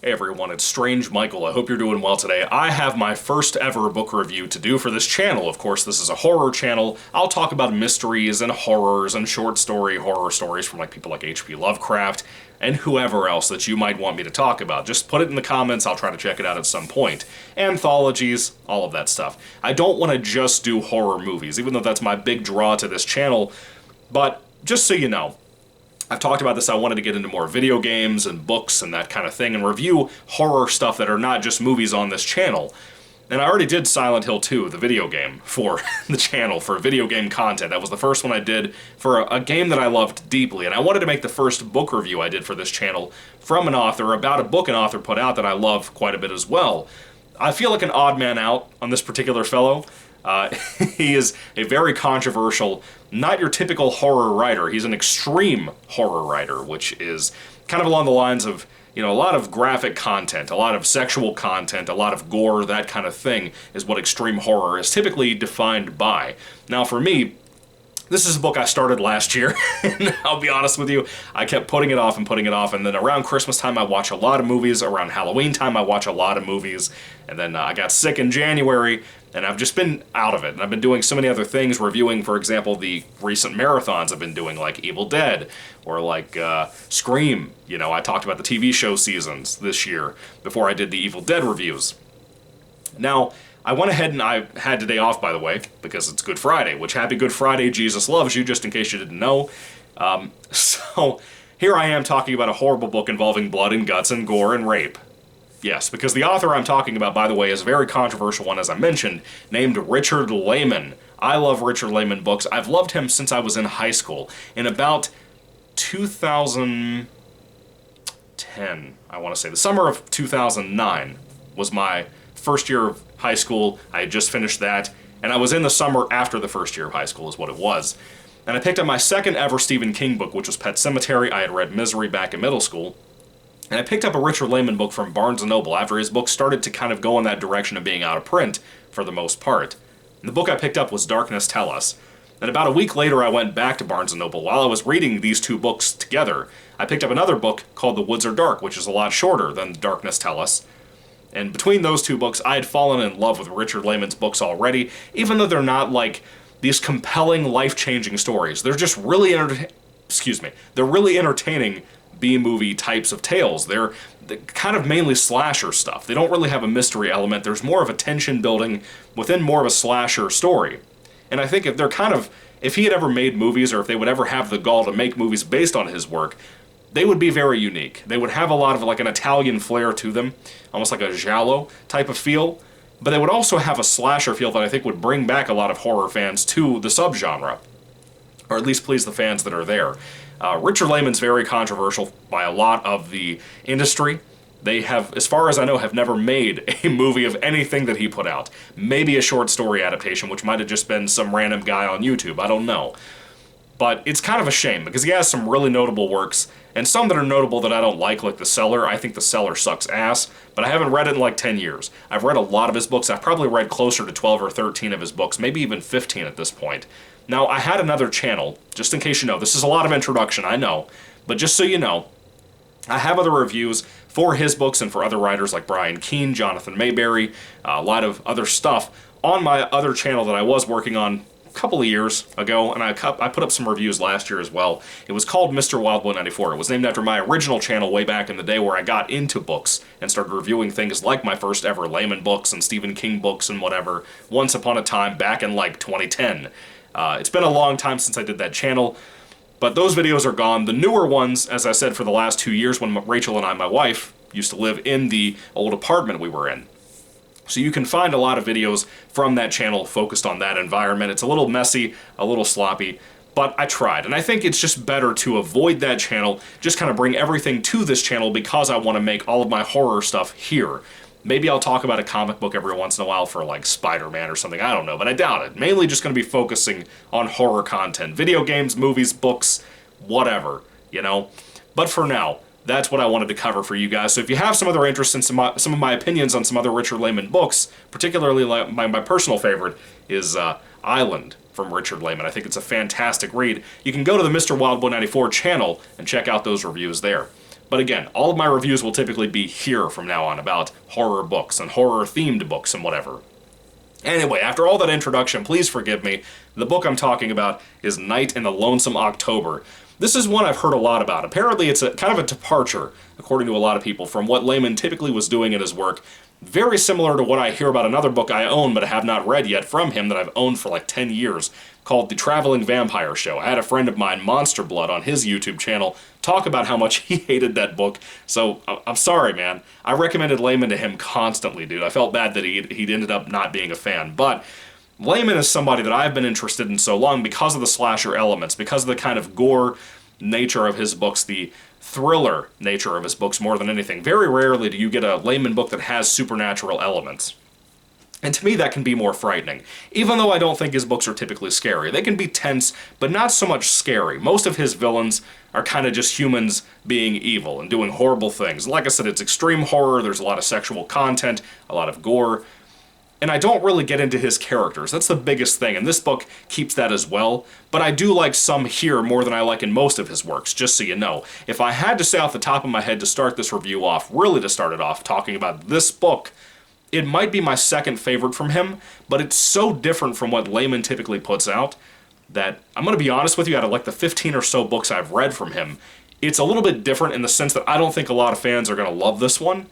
Hey everyone, it's Strange Michael. I hope you're doing well today. I have my first ever book review to do for this channel. Of course, this is a horror channel. I'll talk about mysteries and horrors and short story horror stories from people like H.P. Lovecraft and whoever else that you might want me to talk about. Just put it in the comments, I'll try to check it out at some point. Anthologies, all of that stuff. I don't want to just do horror movies, even though that's my big draw to this channel, but just so you know, I've talked about this, I wanted to get into more video games and books and that kind of thing and review horror stuff that are not just movies on this channel. And I already did Silent Hill 2, the video game, for the channel, for video game content. That was the first one I did for a game that I loved deeply, and I wanted to make the first book review I did for this channel from an author, about a book an author put out that I love quite a bit as well. I feel like an odd man out on this particular fellow. He is a very controversial, not your typical horror writer. He's an extreme horror writer, which is kind of along the lines of, a lot of graphic content, a lot of sexual content, a lot of gore, that kind of thing is what extreme horror is typically defined by. Now for me, this is a book I started last year, and I'll be honest with you, I kept putting it off, and then around Christmas time I watch a lot of movies, around Halloween time I watch a lot of movies, and then I got sick in January, and I've just been out of it, and I've been doing so many other things, reviewing, for example, the recent marathons I've been doing, like Evil Dead, or like Scream. I talked about the TV show seasons this year, before I did the Evil Dead reviews. Now, I went ahead and I had today off, by the way, because it's Good Friday, which happy Good Friday, Jesus loves you, just in case you didn't know. So, here I am talking about a horrible book involving blood and guts and gore and rape. Yes, because the author I'm talking about, by the way, is a very controversial one, as I mentioned, named Richard Lehman. I love Richard Lehman books. I've loved him since I was in high school. In about 2010, I want to say, the summer of 2009 was my first year of high school. I had just finished that, and I was in the summer after the first year of high school is what it was. And I picked up my second ever Stephen King book, which was Pet Sematary. I had read Misery back in middle school. And I picked up a Richard Lehman book from Barnes & Noble after his book started to kind of go in that direction of being out of print for the most part. And the book I picked up was Darkness Tell Us. And about a week later I went back to Barnes & Noble. While I was reading these two books together, I picked up another book called The Woods Are Dark, which is a lot shorter than Darkness Tell Us. And between those two books, I had fallen in love with Richard Lehman's books already, even though they're not like these compelling, life-changing stories. They're just really they're really entertaining B-movie types of tales. They're kind of mainly slasher stuff. They don't really have a mystery element. There's more of a tension building within more of a slasher story. And I think if he had ever made movies, or if they would ever have the gall to make movies based on his work, they would be very unique. They would have a lot of like an Italian flair to them, almost like a giallo type of feel, but they would also have a slasher feel that I think would bring back a lot of horror fans to the subgenre, or at least please the fans that are there. Richard Lehman's very controversial by a lot of the industry. They have, as far as I know, have never made a movie of anything that he put out. Maybe a short story adaptation, which might have just been some random guy on YouTube, I don't know. But it's kind of a shame, because he has some really notable works, and some that are notable that I don't like The Cellar. I think The Cellar sucks ass, but I haven't read it in like 10 years. I've read a lot of his books. I've probably read closer to 12 or 13 of his books, maybe even 15 at this point. Now, I had another channel, just in case you know. This is a lot of introduction, I know, but just so you know, I have other reviews for his books and for other writers like Brian Keene, Jonathan Mayberry, a lot of other stuff on my other channel that I was working on a couple of years ago, and I put up some reviews last year as well. It was called Mr. Wildboy 94. It was named after my original channel way back in the day where I got into books and started reviewing things like my first ever Lehman books and Stephen King books and whatever, once upon a time back in like 2010. It's been a long time since I did that channel, but those videos are gone. The newer ones, as I said, for the last 2 years when Rachel and I, my wife, used to live in the old apartment we were in. So you can find a lot of videos from that channel focused on that environment. It's a little messy, a little sloppy, but I tried. And I think it's just better to avoid that channel, just kind of bring everything to this channel because I want to make all of my horror stuff here. Maybe I'll talk about a comic book every once in a while for like Spider-Man or something, I don't know, but I doubt it. Mainly just going to be focusing on horror content. Video games, movies, books, whatever, But for now, that's what I wanted to cover for you guys. So if you have some other interest in some of my opinions on some other Richard Lehman books, particularly my personal favorite is Island from Richard Lehman. I think it's a fantastic read. You can go to the Mr. Wildboy 94 channel and check out those reviews there. But again, all of my reviews will typically be here from now on about horror books and horror-themed books and whatever. Anyway, after all that introduction, please forgive me. The book I'm talking about is Night in the Lonesome October. This is one I've heard a lot about. Apparently it's a kind of a departure, according to a lot of people, from what Lehman typically was doing in his work. Very similar to what I hear about another book I own but have not read yet from him that I've owned for like 10 years, called The Traveling Vampire Show. I had a friend of mine, Monster Blood, on his YouTube channel talk about how much he hated that book, so I'm sorry, man. I recommended Lehman to him constantly, dude. I felt bad that he'd ended up not being a fan, but Lehman is somebody that I've been interested in so long because of the slasher elements, because of the kind of gore nature of his books, the thriller nature of his books more than anything. Very rarely do you get a Lehman book that has supernatural elements. And to me, that can be more frightening. Even though I don't think his books are typically scary. They can be tense, but not so much scary. Most of his villains are kind of just humans being evil and doing horrible things. Like I said, it's extreme horror, there's a lot of sexual content, a lot of gore. And I don't really get into his characters. That's the biggest thing, and this book keeps that as well. But I do like some here more than I like in most of his works, just so you know. If I had to say off the top of my head to start this review off, really to start it off, talking about this book, it might be my second favorite from him, but it's so different from what Lehman typically puts out that I'm going to be honest with you, out of like the 15 or so books I've read from him, it's a little bit different in the sense that I don't think a lot of fans are going to love this one,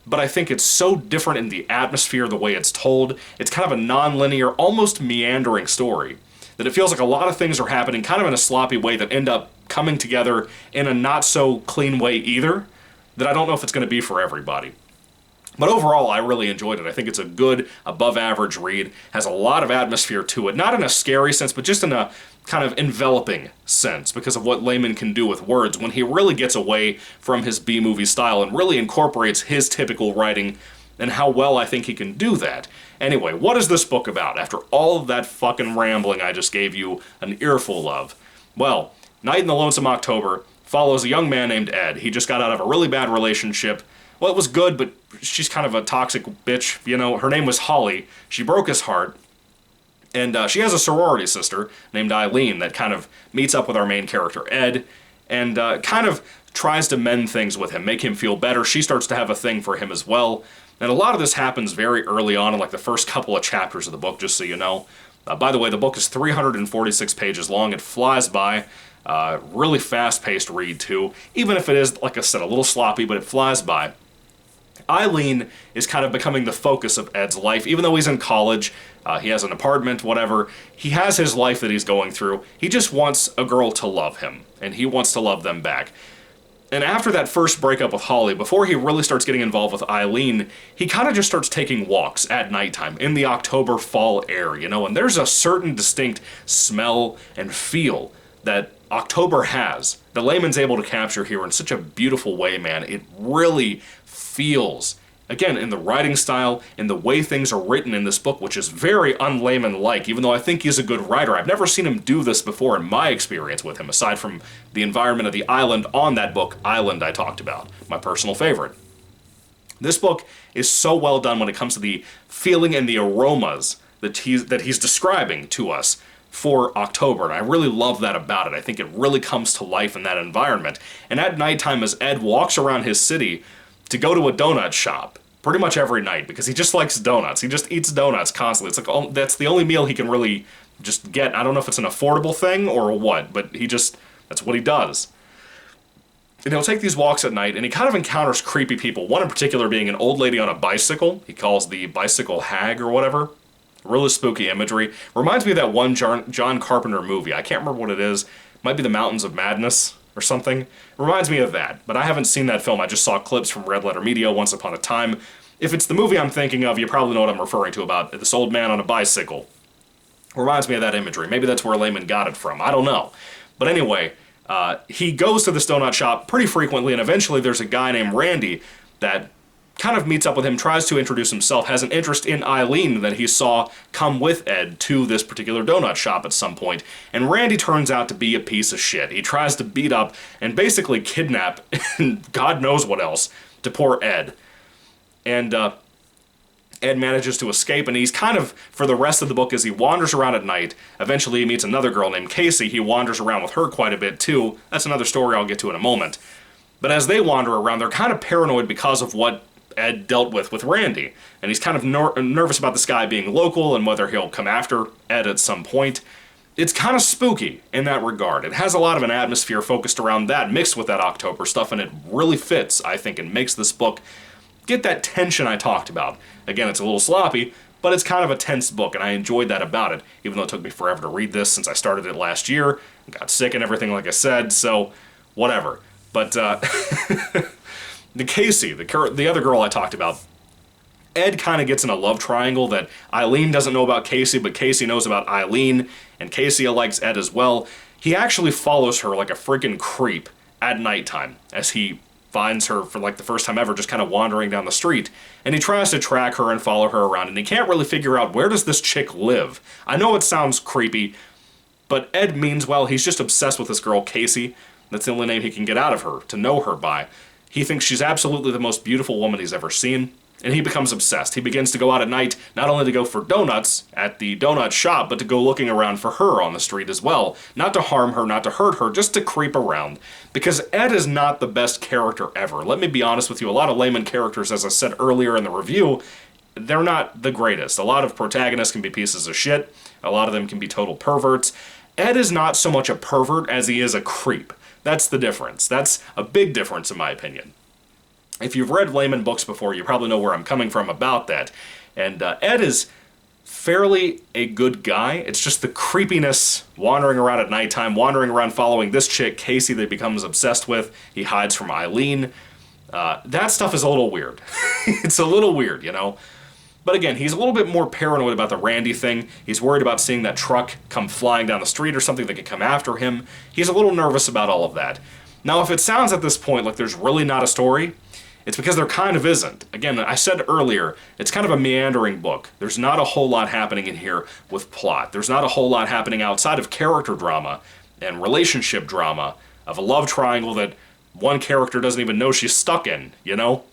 but I think it's so different in the atmosphere, the way it's told. It's kind of a non-linear, almost meandering story, that it feels like a lot of things are happening kind of in a sloppy way that end up coming together in a not so clean way either, that I don't know if it's going to be for everybody. But overall, I really enjoyed it. I think it's a good, above-average read. Has a lot of atmosphere to it. Not in a scary sense, but just in a kind of enveloping sense because of what Lehman can do with words when he really gets away from his B-movie style and really incorporates his typical writing and how well I think he can do that. Anyway, what is this book about? After all of that fucking rambling I just gave you an earful of. Well, Night in the Lonesome October follows a young man named Ed. He just got out of a really bad relationship. Well, it was good, but she's kind of a toxic bitch. You know, her name was Holly. She broke his heart. And she has a sorority sister named Eileen that kind of meets up with our main character, Ed, and kind of tries to mend things with him, make him feel better. She starts to have a thing for him as well. And a lot of this happens very early on in like the first couple of chapters of the book, just so you know. By the way, the book is 346 pages long. It flies by. Really fast-paced read, too. Even if it is, like I said, a little sloppy, but it flies by. Eileen is kind of becoming the focus of Ed's life. Even though he's in college, he has an apartment, whatever, he has his life that he's going through. He just wants a girl to love him, and he wants to love them back. And after that first breakup with Holly, before he really starts getting involved with Eileen, he kind of just starts taking walks at nighttime in the October fall air, you know, and there's a certain distinct smell and feel that October has that Lehman's able to capture here in such a beautiful way, man. It really feels, again, in the writing style, in the way things are written in this book, which is very un-Lehman-like, even though I think he's a good writer. I've never seen him do this before in my experience with him, aside from the environment of the island on that book, Island, I talked about, my personal favorite. This book is so well done when it comes to the feeling and the aromas that he's describing to us for October, and I really love that about it. I think it really comes to life in that environment. And at nighttime, as Ed walks around his city to go to a donut shop pretty much every night, because he just likes donuts. He just eats donuts constantly. It's like, oh, that's the only meal he can really just get. I don't know if it's an affordable thing or what, but that's what he does. And he'll take these walks at night, and he kind of encounters creepy people, one in particular being an old lady on a bicycle. He calls the bicycle hag or whatever. Really spooky imagery. Reminds me of that one John Carpenter movie. I can't remember what it is. Might be The Mountains of Madness or something. Reminds me of that, but I haven't seen that film. I just saw clips from Red Letter Media once upon a time. If it's the movie I'm thinking of, you probably know what I'm referring to about this old man on a bicycle. Reminds me of that imagery. Maybe that's where Lehman got it from. I don't know. But anyway, he goes to this donut shop pretty frequently, and eventually there's a guy named Randy that kind of meets up with him, tries to introduce himself, has an interest in Eileen that he saw come with Ed to this particular donut shop at some point. And Randy turns out to be a piece of shit. He tries to beat up and basically kidnap, and God knows what else, to poor Ed. And Ed manages to escape, and he's kind of, for the rest of the book, as he wanders around at night, eventually he meets another girl named Casey. He wanders around with her quite a bit, too. That's another story I'll get to in a moment. But as they wander around, they're kind of paranoid because of what Ed dealt with Randy. And he's kind of nervous about this guy being local and whether he'll come after Ed at some point. It's kind of spooky in that regard. It has a lot of an atmosphere focused around that, mixed with that October stuff, and it really fits, I think, and makes this book get that tension I talked about. Again, it's a little sloppy, but it's kind of a tense book, and I enjoyed that about it, even though it took me forever to read this since I started it last year, and got sick and everything like I said, so whatever. But the Casey, the other girl I talked about, Ed kind of gets in a love triangle that Eileen doesn't know about Casey, but Casey knows about Eileen, and Casey likes Ed as well. He actually follows her like a freaking creep at nighttime as he finds her for like the first time ever just kind of wandering down the street, and he tries to track her and follow her around, and he can't really figure out where does this chick live. I know it sounds creepy, but Ed means well. He's just obsessed with this girl, Casey. That's the only name he can get out of her, to know her by. He thinks she's absolutely the most beautiful woman he's ever seen, and he becomes obsessed. He begins to go out at night, not only to go for donuts at the donut shop, but to go looking around for her on the street as well. Not to harm her, not to hurt her, just to creep around. Because Ed is not the best character ever. Let me be honest with you, a lot of Layman characters, as I said earlier in the review, they're not the greatest. A lot of protagonists can be pieces of shit. A lot of them can be total perverts. Ed is not so much a pervert as he is a creep. That's the difference. That's a big difference in my opinion. If you've read Layman books before, you probably know where I'm coming from about that. And Ed is fairly a good guy. It's just the creepiness, wandering around at nighttime, wandering around following this chick, Casey, that he becomes obsessed with. He hides from Eileen. That stuff is a little weird. It's a little weird, you know? But again, he's a little bit more paranoid about the Randy thing. He's worried about seeing that truck come flying down the street or something that could come after him. He's a little nervous about all of that. Now, if it sounds at this point like there's really not a story, it's because there kind of isn't. Again, I said earlier, it's kind of a meandering book. There's not a whole lot happening in here with plot. There's not a whole lot happening outside of character drama and relationship drama of a love triangle that one character doesn't even know she's stuck in, you know?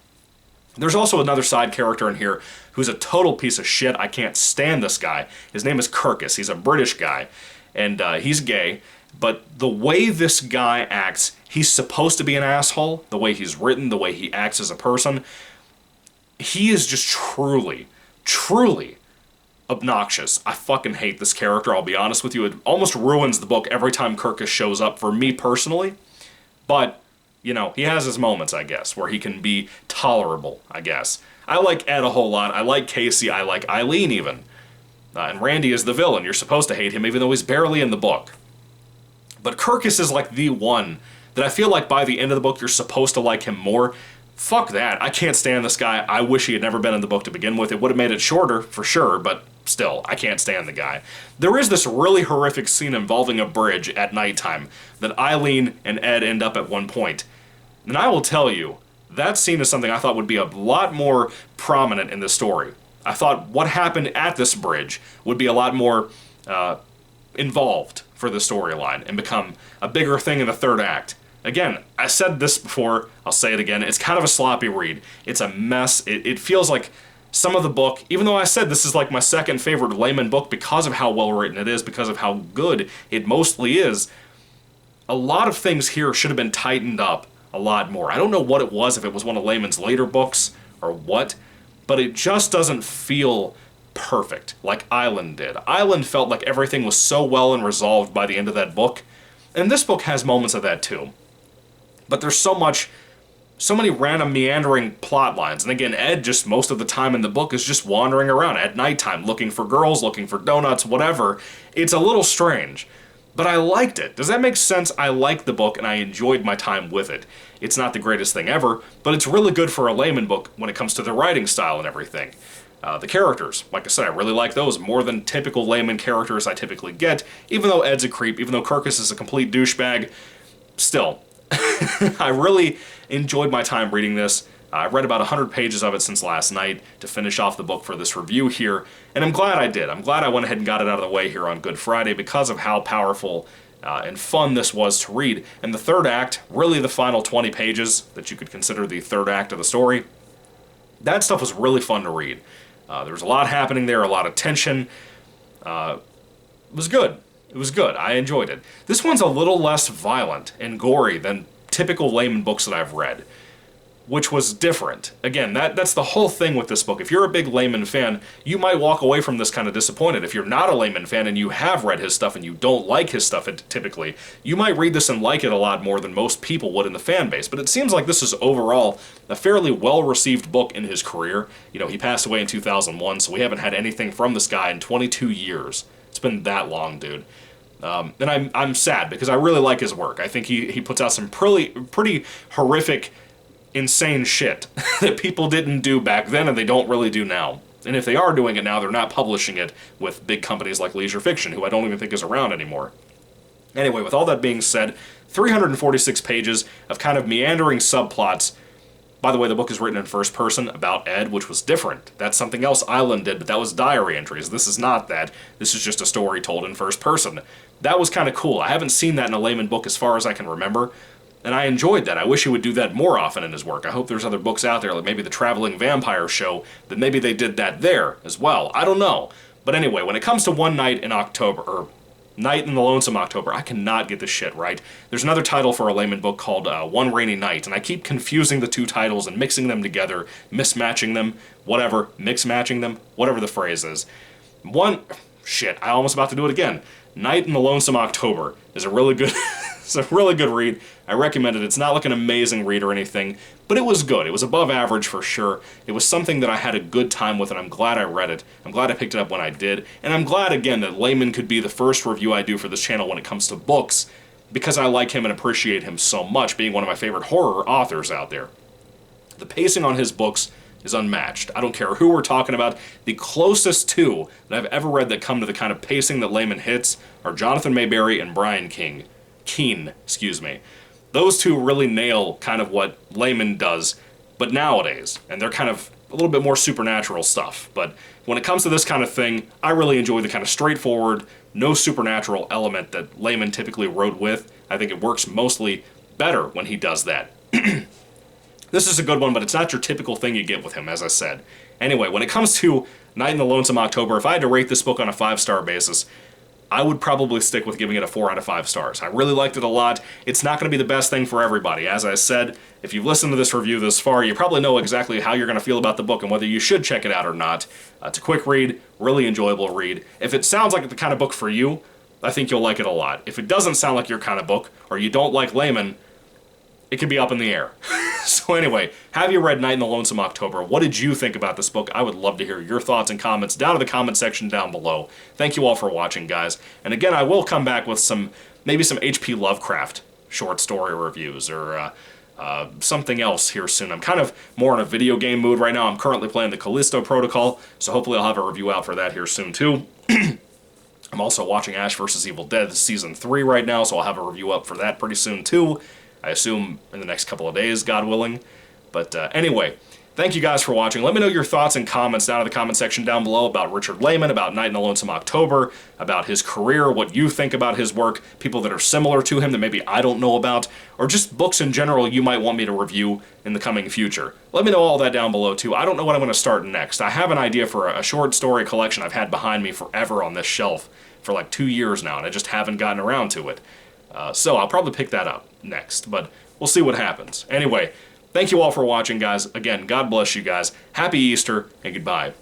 There's also another side character in here who's a total piece of shit. I can't stand this guy. His name is Kirkus. He's a British guy, and he's gay. But the way this guy acts, he's supposed to be an asshole. The way he's written, the way he acts as a person, he is just truly, truly obnoxious. I fucking hate this character, I'll be honest with you. It almost ruins the book every time Kirkus shows up for me personally. But, you know, he has his moments, I guess, where he can be tolerable, I guess. I like Ed a whole lot. I like Casey. I like Eileen, even. And Randy is the villain. You're supposed to hate him, even though he's barely in the book. But Kirkus is like the one that I feel like by the end of the book you're supposed to like him more. Fuck that. I can't stand this guy. I wish he had never been in the book to begin with. It would have made it shorter, for sure, but still, I can't stand the guy. There is this really horrific scene involving a bridge at nighttime that Eileen and Ed end up at one point. And I will tell you, that scene is something I thought would be a lot more prominent in the story. I thought what happened at this bridge would be a lot more involved for the storyline and become a bigger thing in the third act. Again, I said this before, I'll say it again, it's kind of a sloppy read. It's a mess. It feels like some of the book, even though I said this is like my second favorite Layman book because of how well written it is, because of how good it mostly is, a lot of things here should have been tightened up a lot more. I don't know what it was, if it was one of Layman's later books or what, but it just doesn't feel perfect like Island did. Island felt like everything was so well and resolved by the end of that book, and this book has moments of that too. But there's so many random meandering plot lines, and again, Ed just most of the time in the book is just wandering around at nighttime looking for girls, looking for donuts, whatever. It's a little strange, but I liked it. Does that make sense? I liked the book and I enjoyed my time with it. It's not the greatest thing ever, but it's really good for a Layman book when it comes to the writing style and everything. The characters, like I said, I really like those more than typical Layman characters I typically get, even though Ed's a creep, even though Kirkus is a complete douchebag, still. I really enjoyed my time reading this. I've read about 100 pages of it since last night to finish off the book for this review here, and I'm glad I did. I'm glad I went ahead and got it out of the way here on Good Friday because of how powerful and fun this was to read. And the third act, really the final 20 pages that you could consider the third act of the story, that stuff was really fun to read. There was a lot happening there, a lot of tension. It was good. It was good. I enjoyed it. This one's a little less violent and gory than typical Layman books that I've read, which was different. Again, that's the whole thing with this book. If you're a big Layman fan, you might walk away from this kind of disappointed. If you're not a Layman fan and you have read his stuff and you don't like his stuff typically, you might read this and like it a lot more than most people would in the fan base. But it seems like this is overall a fairly well-received book in his career. You know, he passed away in 2001, so we haven't had anything from this guy in 22 years. It's been that long, dude. And I'm sad because I really like his work. I think he puts out some pretty horrific, insane shit that people didn't do back then and they don't really do now. And if they are doing it now, they're not publishing it with big companies like Leisure Fiction, who I don't even think is around anymore. Anyway, with all that being said, 346 pages of kind of meandering subplots. By the way, the book is written in first person about Ed, which was different. That's something else Island did, but that was diary entries. This is not that. This is just a story told in first person. That was kind of cool. I haven't seen that in a Layman book as far as I can remember, and I enjoyed that. I wish he would do that more often in his work. I hope there's other books out there, like maybe The Traveling Vampire Show, that maybe they did that there as well. I don't know. But anyway, when it comes to One Night in October, or Night in the Lonesome October, I cannot get this shit right. There's another title for a Layman book called One Rainy Night, and I keep confusing the two titles and mixing them together, mismatching them, whatever, mix-matching them, whatever the phrase is. Shit, I almost about to do it again. Night in the Lonesome October is a really good it's a really good read. I recommend it. It's not like an amazing read or anything, but it was good. It was above average for sure. It was something that I had a good time with, and I'm glad I read it. I'm glad I picked it up when I did, and I'm glad, again, that Layman could be the first review I do for this channel when it comes to books, because I like him and appreciate him so much, being one of my favorite horror authors out there. The pacing on his books is unmatched. I don't care who we're talking about. The closest two that I've ever read that come to the kind of pacing that Layman hits are Jonathan Mayberry and Brian Keene. Those two really nail kind of what Layman does, but nowadays, and they're kind of a little bit more supernatural stuff. But when it comes to this kind of thing, I really enjoy the kind of straightforward, no supernatural element that Layman typically wrote with. I think it works mostly better when he does that. This is a good one, but it's not your typical thing you get with him, as I said. Anyway, when it comes to Night in the Lonesome October, if I had to rate this book on a 5-star basis, I would probably stick with giving it a 4 out of 5 stars. I really liked it a lot. It's not going to be the best thing for everybody. As I said, if you've listened to this review this far, you probably know exactly how you're going to feel about the book and whether you should check it out or not. It's a quick read, really enjoyable read. If it sounds like the kind of book for you, I think you'll like it a lot. If it doesn't sound like your kind of book, or you don't like Layman, it could be up in the air. So anyway, have you read Night in the Lonesome October? What did you think about this book? I would love to hear your thoughts and comments down in the comment section down below. Thank you all for watching, guys. And again, I will come back with maybe some H.P. Lovecraft short story reviews, or something else here soon. I'm kind of more in a video game mood right now. I'm currently playing the Callisto Protocol, so hopefully I'll have a review out for that here soon too. I'm also watching Ash vs. Evil Dead Season 3 right now, so I'll have a review up for that pretty soon too. I assume in the next couple of days, God willing. But anyway, thank you guys for watching. Let me know your thoughts and comments down in the comment section down below about Richard Layman, about Night in the Lonesome October, about his career, what you think about his work, people that are similar to him that maybe I don't know about, or just books in general you might want me to review in the coming future. Let me know all that down below too. I don't know what I'm going to start next. I have an idea for a short story collection I've had behind me forever on this shelf for like 2 years now, and I just haven't gotten around to it. So I'll probably pick that up next, but we'll see what happens. Anyway, thank you all for watching, guys. Again, God bless you guys. Happy Easter, and goodbye.